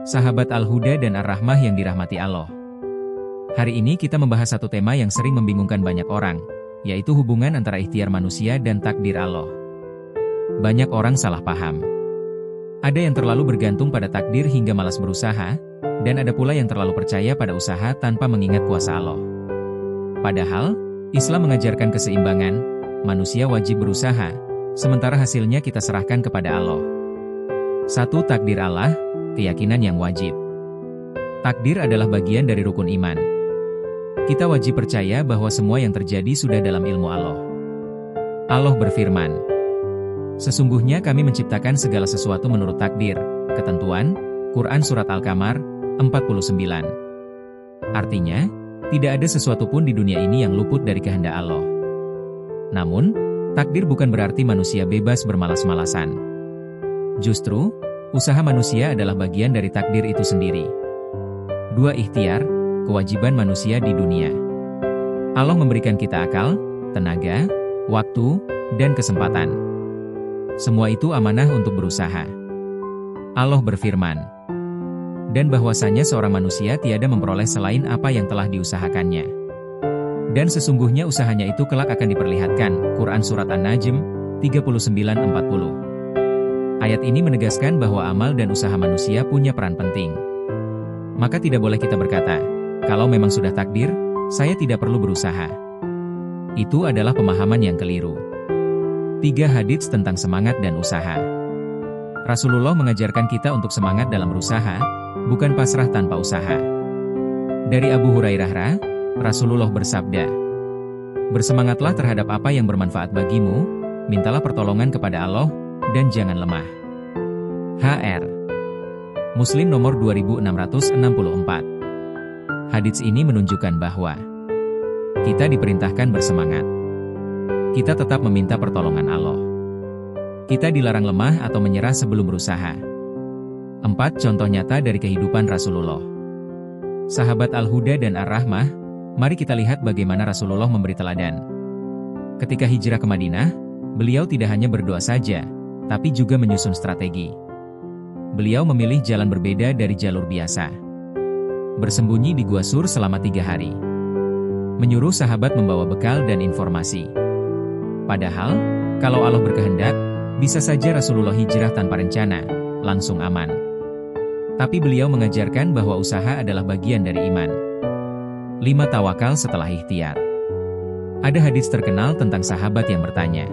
Sahabat Al-Huda dan Ar-Rahmah yang dirahmati Allah. Hari ini kita membahas satu tema yang sering membingungkan banyak orang, yaitu hubungan antara ikhtiar manusia dan takdir Allah. Banyak orang salah paham. Ada yang terlalu bergantung pada takdir hingga malas berusaha, dan ada pula yang terlalu percaya pada usaha tanpa mengingat kuasa Allah. Padahal, Islam mengajarkan keseimbangan, manusia wajib berusaha, sementara hasilnya kita serahkan kepada Allah. 1. Takdir Allah, keyakinan yang wajib. Takdir adalah bagian dari rukun iman. Kita wajib percaya bahwa semua yang terjadi sudah dalam ilmu Allah. Allah berfirman, "Sesungguhnya kami menciptakan segala sesuatu menurut takdir, ketentuan." Quran Surat Al-Qamar, 49. Artinya, tidak ada sesuatu pun di dunia ini yang luput dari kehendak Allah. Namun, takdir bukan berarti manusia bebas bermalas-malasan. Justru, usaha manusia adalah bagian dari takdir itu sendiri. 2. Ikhtiar, kewajiban manusia di dunia. Allah memberikan kita akal, tenaga, waktu, dan kesempatan. Semua itu amanah untuk berusaha. Allah berfirman, "Dan bahwasanya seorang manusia tiada memperoleh selain apa yang telah diusahakannya. Dan sesungguhnya usahanya itu kelak akan diperlihatkan." Quran Surat An-Najm, 39-40. Ayat ini menegaskan bahwa amal dan usaha manusia punya peran penting. Maka tidak boleh kita berkata, "Kalau memang sudah takdir, saya tidak perlu berusaha." Itu adalah pemahaman yang keliru. 3. Hadits tentang semangat dan usaha. Rasulullah mengajarkan kita untuk semangat dalam berusaha, bukan pasrah tanpa usaha. Dari Abu Hurairah, Rasulullah bersabda, "Bersemangatlah terhadap apa yang bermanfaat bagimu, mintalah pertolongan kepada Allah, dan jangan lemah." HR Muslim nomor 2664. Hadits ini menunjukkan bahwa kita diperintahkan bersemangat. Kita tetap meminta pertolongan Allah. Kita dilarang lemah atau menyerah sebelum berusaha. 4. Contoh nyata dari kehidupan Rasulullah. Sahabat Al-Huda dan Ar-Rahmah, mari kita lihat bagaimana Rasulullah memberi teladan. Ketika hijrah ke Madinah, beliau tidak hanya berdoa saja, tapi juga menyusun strategi. Beliau memilih jalan berbeda dari jalur biasa. Bersembunyi di Gua Sur selama 3 hari. Menyuruh sahabat membawa bekal dan informasi. Padahal, kalau Allah berkehendak, bisa saja Rasulullah hijrah tanpa rencana, langsung aman. Tapi beliau mengajarkan bahwa usaha adalah bagian dari iman. 5. Tawakal setelah ikhtiar. Ada hadits terkenal tentang sahabat yang bertanya,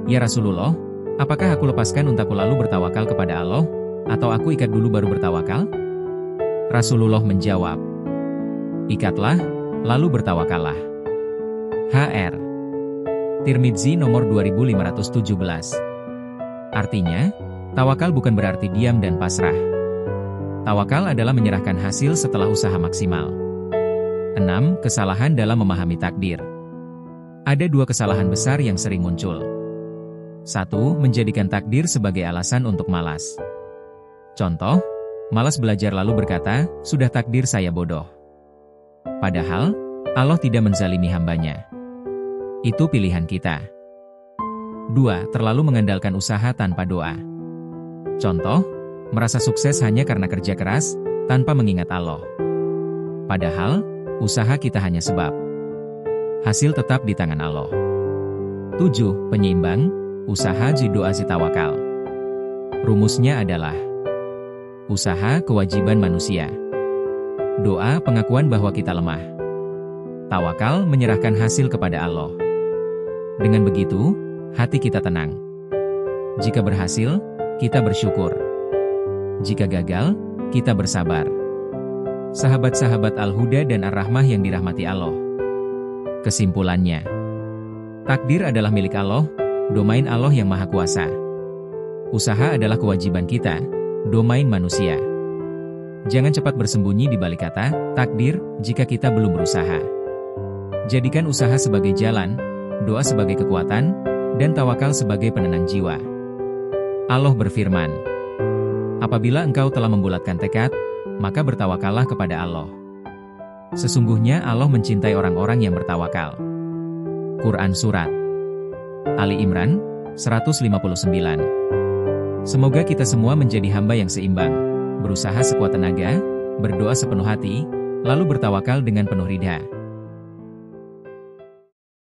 "Ya Rasulullah, apakah aku lepaskan untaku lalu bertawakal kepada Allah, atau aku ikat dulu baru bertawakal?" Rasulullah menjawab, "Ikatlah, lalu bertawakallah." HR Tirmidzi nomor 2517. Artinya, tawakal bukan berarti diam dan pasrah. Tawakal adalah menyerahkan hasil setelah usaha maksimal. 6. Kesalahan dalam memahami takdir. Ada 2 kesalahan besar yang sering muncul. 1. Menjadikan takdir sebagai alasan untuk malas. Contoh, malas belajar lalu berkata, "Sudah takdir saya bodoh." Padahal, Allah tidak menzalimi hambanya. Itu pilihan kita. 2. Terlalu mengandalkan usaha tanpa doa. Contoh, merasa sukses hanya karena kerja keras, tanpa mengingat Allah. Padahal, usaha kita hanya sebab. Hasil tetap di tangan Allah. 7. Penyeimbang, usaha doa tawakal. Rumusnya adalah usaha kewajiban manusia. Doa pengakuan bahwa kita lemah. Tawakal menyerahkan hasil kepada Allah. Dengan begitu, hati kita tenang. Jika berhasil, kita bersyukur. Jika gagal, kita bersabar. Sahabat-sahabat Al-Huda dan Ar-Rahmah yang dirahmati Allah. Kesimpulannya, takdir adalah milik Allah, domain Allah yang Maha Kuasa. Usaha adalah kewajiban kita, domain manusia. Jangan cepat bersembunyi di balik kata takdir jika kita belum berusaha. Jadikan usaha sebagai jalan, doa sebagai kekuatan, dan tawakal sebagai penenang jiwa. Allah berfirman, "Apabila engkau telah membulatkan tekad, maka bertawakallah kepada Allah. Sesungguhnya Allah mencintai orang-orang yang bertawakal." Quran Surat Ali Imran, 159. Semoga kita semua menjadi hamba yang seimbang, berusaha sekuat tenaga, berdoa sepenuh hati, lalu bertawakal dengan penuh ridha.